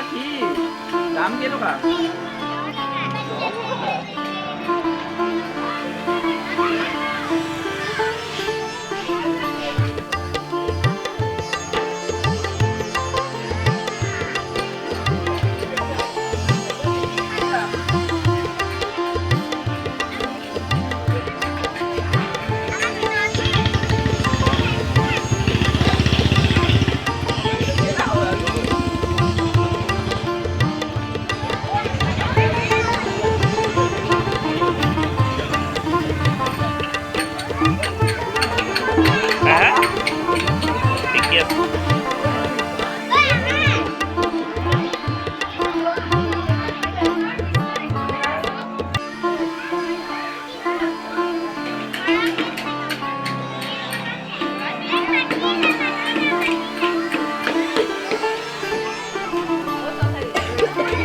কি দাম কেনেকুৱা?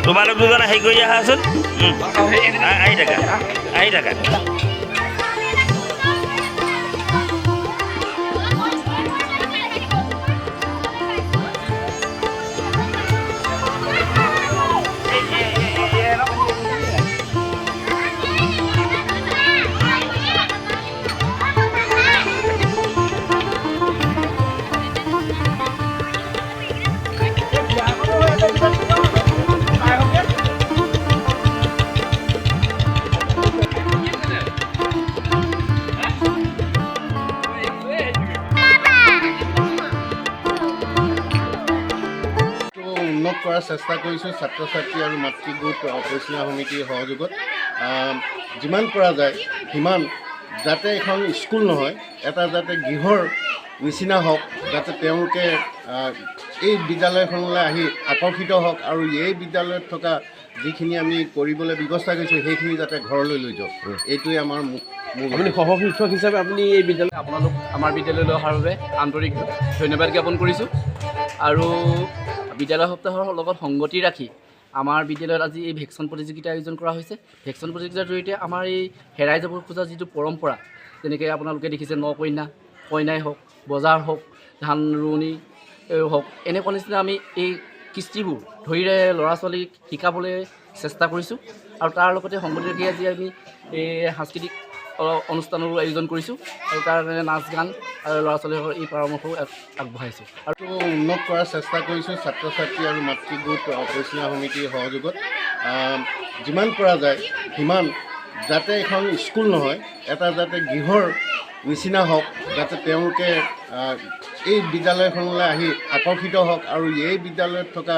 তোমালোক দুজনে হেৰি কৰি আহাচোন আহি থাকা উন্নত কৰাৰ চেষ্টা কৰিছোঁ ছাত্ৰ ছাত্ৰী আৰু মাতৃ গোট পৰিচালনা সমিতিৰ সহযোগত যিমান পৰা যায় সিমান যাতে এখন স্কুল নহয় এটা যাতে গৃহৰ নিচিনা হওক যাতে তেওঁলোকে এই বিদ্যালয়খনলৈ আহি আকৰ্ষিত হওক আৰু এই বিদ্যালয়ত থকা যিখিনি আমি কৰিবলৈ ব্যৱস্থা কৰিছোঁ সেইখিনি যাতে ঘৰলৈ লৈ যাওক এইটোৱে আমাৰ আপুনি সহ শিক্ষক হিচাপে আপুনি এই বিদ্যালয় আপোনালোক আমাৰ বিদ্যালয়লৈ অহাৰ বাবে আন্তৰিক ধন্যবাদ জ্ঞাপন কৰিছোঁ আৰু বিদ্যালয় সপ্তাহৰ লগত সংগতি ৰাখি আমাৰ বিদ্যালয়ত আজি এই ভেকচিন প্ৰতিযোগিতা আয়োজন কৰা হৈছে। ভেকচিন প্ৰতিযোগিতাৰ জৰিয়তে আমাৰ এই হেৰাই যাব খোজা যিটো পৰম্পৰা যেনেকৈ আপোনালোকে দেখিছে নকন্যা কইনাই হওক বজাৰ হওক ধান ৰোৱনী হওক এনেকুৱা নিচিনা আমি এই কৃষ্টিবোৰ ধৰিৰে ল'ৰা ছোৱালীক শিকাবলৈ চেষ্টা কৰিছোঁ আৰু তাৰ লগতে সংগতি ৰাখি আজি আমি এই সাংস্কৃতিক অনুষ্ঠানৰো আয়োজন কৰিছোঁ আৰু তাৰ কাৰণে নাচ গান আৰু ল'ৰা ছোৱালীসকলৰ এই পৰামৰ্শও আগবঢ়াইছোঁ আৰু উন্নত কৰাৰ চেষ্টা কৰিছোঁ ছাত্ৰ ছাত্ৰী আৰু মাতৃ গোট পৰিচালনা সমিতিৰ সহযোগত যিমান পৰা যায় সিমান যাতে এখন স্কুল নহয় এটা যাতে গৃহৰ নিচিনা হওক যাতে তেওঁলোকে এই বিদ্যালয়খনলৈ আহি আকৰ্ষিত হওক আৰু এই বিদ্যালয়ত থকা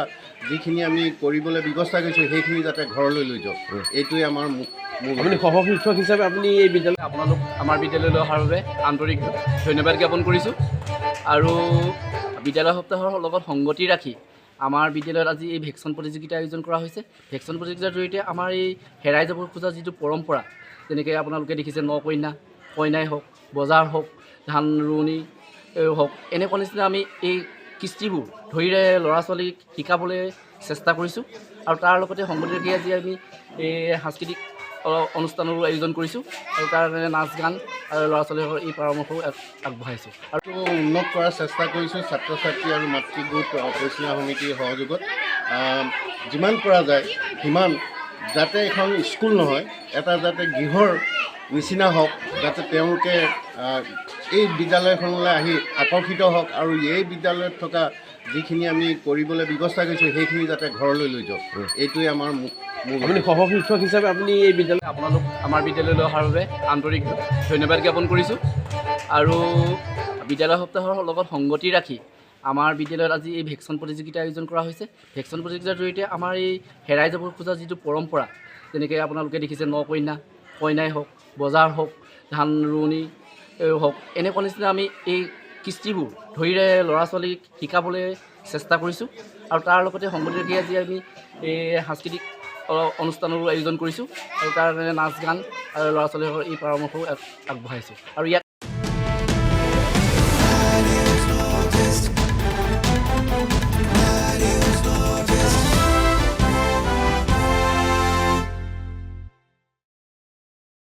যিখিনি আমি কৰিবলৈ ব্যৱস্থা কৰিছোঁ সেইখিনি যাতে ঘৰলৈ লৈ যাওক এইটোৱে আমাৰ আপুনি সহ শিক্ষক হিচাপে আপুনি এই বিদ্যালয় আপোনালোক আমাৰ বিদ্যালয়লৈ অহাৰ বাবে আন্তৰিক ধন্যবাদ জ্ঞাপন কৰিছোঁ আৰু বিদ্যালয় সপ্তাহৰ লগত সংগতি ৰাখি আমাৰ বিদ্যালয়ত আজি এই ভেকচিন প্ৰতিযোগিতা আয়োজন কৰা হৈছে। ভেকচিন প্ৰতিযোগিতাৰ জৰিয়তে আমাৰ এই হেৰাই যাব খোজা যিটো পৰম্পৰা যেনেকৈ আপোনালোকে দেখিছে নকন্যা কইনাই হওক বজাৰ হওক ধান ৰোৱনী হওক এনেকুৱা নিচিনা আমি এই কৃষ্টিবোৰ ধৰিৰে ল'ৰা ছোৱালীক শিকাবলৈ চেষ্টা কৰিছোঁ আৰু তাৰ লগতে সংগতি ৰাখি আজি আমি এই সাংস্কৃতিক অনুষ্ঠানৰো আয়োজন কৰিছোঁ আৰু তাৰ কাৰণে নাচ গান আৰু ল'ৰা ছোৱালীসকলৰ এই পৰামৰ্শও আগবঢ়াইছোঁ আৰু উন্নত কৰাৰ চেষ্টা কৰিছোঁ ছাত্ৰ ছাত্ৰী আৰু মাতৃ গোট পৰিচালনা সমিতিৰ সহযোগত যিমান পৰা যায় সিমান যাতে এখন স্কুল নহয় এটা যাতে গৃহৰ নিচিনা হওক যাতে তেওঁলোকে এই বিদ্যালয়খনলৈ আহি আকৰ্ষিত হওক আৰু এই বিদ্যালয়ত থকা যিখিনি আমি কৰিবলৈ ব্যৱস্থা কৰিছোঁ সেইখিনি যাতে ঘৰলৈ লৈ যাওক এইটোৱে আমাৰ আপুনি সহ শিক্ষক হিচাপে আপুনি এই বিদ্যালয় আপোনালোক আমাৰ বিদ্যালয়লৈ অহাৰ বাবে আন্তৰিক ধন্যবাদ জ্ঞাপন কৰিছোঁ আৰু বিদ্যালয় সপ্তাহৰ লগত সংগতি ৰাখি আমাৰ বিদ্যালয়ত আজি এই ভেকচিন প্ৰতিযোগিতা আয়োজন কৰা হৈছে। ভেকচিন প্ৰতিযোগিতাৰ জৰিয়তে আমাৰ এই হেৰাই যাব খোজা যিটো পৰম্পৰা যেনেকৈ আপোনালোকে দেখিছে নকন্যা কইনাই হওক বজাৰ হওক ধান ৰোৱনী হওক এনেকুৱা নিচিনা আমি এই কৃষ্টিবোৰ ধৰিৰে ল'ৰা ছোৱালীক শিকাবলৈ চেষ্টা কৰিছোঁ আৰু তাৰ লগতে সংগতি ৰাখি আজি আমি এই সাংস্কৃতিক অনুষ্ঠানৰো আয়োজন কৰিছোঁ আৰু তাৰ কাৰণে নাচ গান আৰু ল'ৰা ছোৱালীসকলৰ এই পৰামৰ্শও আগবঢ়াইছোঁ আৰু ইয়াত